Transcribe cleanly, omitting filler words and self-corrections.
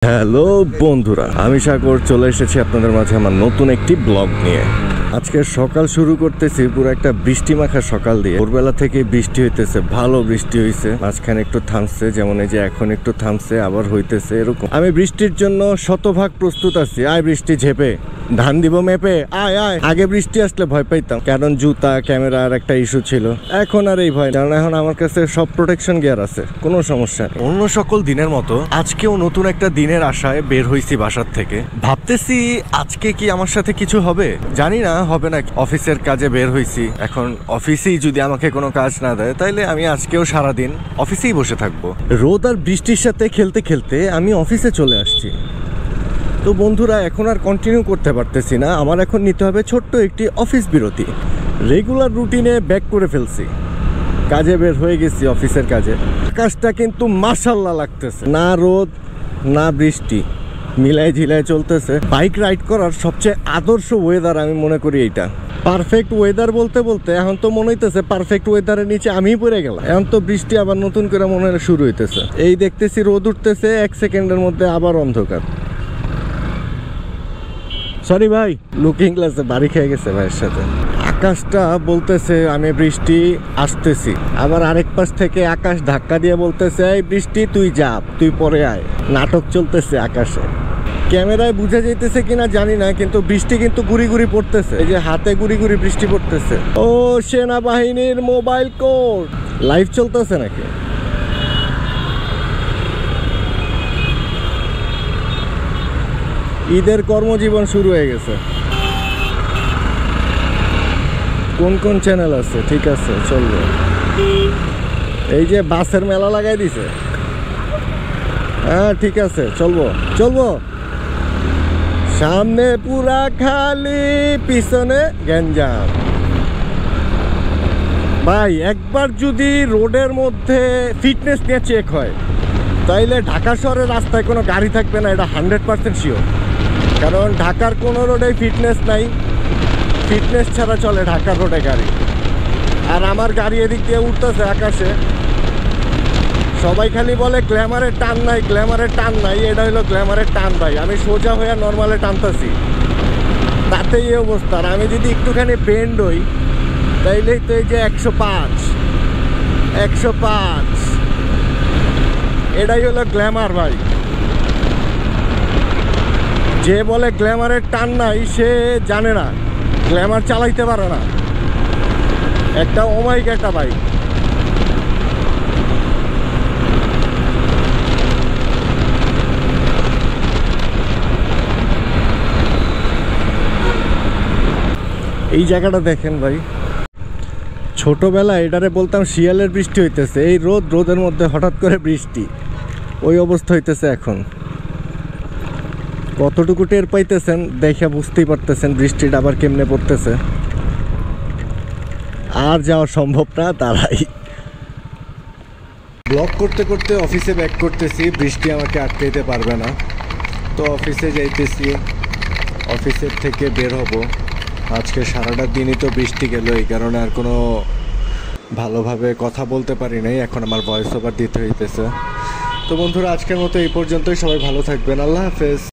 Hello বন্ধুরা, আমি সাগর চলে এসেছি আপনাদের মাঝে আমার নতুন একটি ব্লগ নিয়ে। আজকে সকাল শুরু করতেছি পুরো একটা বৃষ্টি মাখা সকাল দিয়ে। ভোরবেলা থেকে বৃষ্টি হইতেছে, ভালো বৃষ্টি হইছে, মাঝখানে একটু থামছে, যেমন এই যে এখন একটু থামছে, আবার হইতেছে এরকম। আমি বৃষ্টির জন্য শতভাগ প্রস্তুত আছি। আয় বৃষ্টি ঝেপে, ধান দিব মেপে, আয় আয়। আগে বৃষ্টি আসলে ভয় পাইতাম, কারণ জুতা ক্যামেরার একটা ইস্যু ছিল। এখন আর এই ভয়, কারণ এখন আমার কাছে সব প্রোটেকশন গিয়ার আছে, কোনো সমস্যা নেই। অন্য সকল দিনের মতো আজকেও নতুন একটা দিনের আশায় বের হইছি বাসার থেকে। ভাবতেছি আজকে কি আমার সাথে কিছু হবে, জানি না হবে না। অফিসের কাজে বের হইছি, এখন অফিসেই যদি আমাকে কোনো কাজ না দেয় তাইলে আমি আজকেও সারাদিন অফিসেই বসে থাকবো। রোদ আর বৃষ্টির সাথে খেলতে খেলতে আমি অফিসে চলে আসছি। তো বন্ধুরা, এখন আর কন্টিনিউ করতে পারতেছি না, আমার এখন নিতে হবে ছোট্ট একটি অফিস বিরতি। রেগুলার রুটিনে ব্যাক করে ফেলছি, কাজে বের হয়ে গেছি অফিসের কাজে। আকাশটা কিন্তু মাশাআল্লাহ লাগতেছে, না রোদ না বৃষ্টি, মিলাই ঝিলাই চলতেছে। বাইক রাইড করার সবচেয়ে আদর্শ ওয়েদার আমি মনে করি এইটা। পারফেক্ট ওয়েদার বলতে বলতে এখন তো মনে হইতেছে পারফেক্ট ওয়েদারের নিচে আমি পড়ে গেলাম। এখন তো বৃষ্টি আবার নতুন করে মনে হয় শুরু হইতেছে। এই দেখতেছি রোদ উঠতেছে, 1 সেকেন্ডের মধ্যে আবার অন্ধকার। সরি ভাই, লুকিং গ্লাসে বাড়ি খেয়ে গেছে ভাইয়ের সাথে। আকাশটা বলতেছে আমি বৃষ্টি আসতেছি, আবার আরেক পাশ থেকে আকাশ ধাক্কা দিয়ে বলতেছে এই বৃষ্টি তুই যা, তুই পরে আয়। নাটক চলতেছে আকাশে। ক্যামেরায় বুঝা যাইতেছে কিনা জানি না, কিন্তু বৃষ্টি কিন্তু গুড়ি গুড়ি পড়তেছে। এই যে হাতে গুড়ি গুড়ি বৃষ্টি পড়তেছে। ও সেনাবাহিনীর মোবাইল কোড লাইভ চলতেছে নাকি? ঈদের কর্মজীবন শুরু হয়ে গেছে। কোন কোন চ্যানেল আছে? ঠিক আছে, চলবে। এই যে বাসের মেলা লাগাই দিছে। হ্যাঁ ঠিক আছে, চলবো চলবো। সামনে পুরা খালি, পিছনে গ্যাঞ্জাম। ভাই একবার যদি রোডের মধ্যে ফিটনেস নিয়ে চেক হয় তাইলে ঢাকা শহরের রাস্তায় কোনো গাড়ি থাকবে না, এটা 100% শিওর। কারণ ঢাকার কোনো রোডে ফিটনেস নাই, ফিটনেস ছাড়া চলে ঢাকার রোডে গাড়ি। আর আমার গাড়ি এদিক দিয়ে উঠতেছে আকাশে। সবাই খালি বলে গ্ল্যামারের টান নাই, গ্ল্যামারের টান নাই। এটা হলো গ্ল্যামারের টান ভাই। আমি সোজা হয়ে নর্মালে টানতেছি, তাতেই এই অবস্থা। আর আমি যদি একটুখানি বেন্ড হই তাইলেই তো এই যে 105 105, এটাই হলো গ্ল্যামার ভাই। যে বলে গ্ল্যামারের টান নাই সে জানে না, গ্ল্যামার চালাইতে পারে না। একটা ওমাইক একটা বাইক। এই জায়গাটা দেখেন ভাই, ছোটবেলায় এটারে বলতাম শিয়ালের বৃষ্টি হইতেছে। এই রোদ, রোদের মধ্যে হঠাৎ করে বৃষ্টি, ওই অবস্থা হইতেছে এখন। কতটুকু টের পাইতেছেন দেখে বুঝতেই পারতেছেন বৃষ্টিটা আবার কেমনে পড়তেছে। আর যাওয়া সম্ভব না, তারাই। ব্লগ করতে করতে অফিসে ব্যাক করতেছি, বৃষ্টি আমাকে আটকাইতে পারবে না। তো অফিসে যাইতেছি, অফিসের থেকে বের হব। আজকে সারাটা দিনই তো বৃষ্টি গেল, এই কারণে আর কোনো ভালোভাবে কথা বলতে পারি নাই। এখন আমার ভয়েস ওভার দিতে হইতেছে। তো বন্ধুরা, আজকের মতো এই পর্যন্তই। সবাই ভালো থাকবেন, আল্লাহ হাফেজ।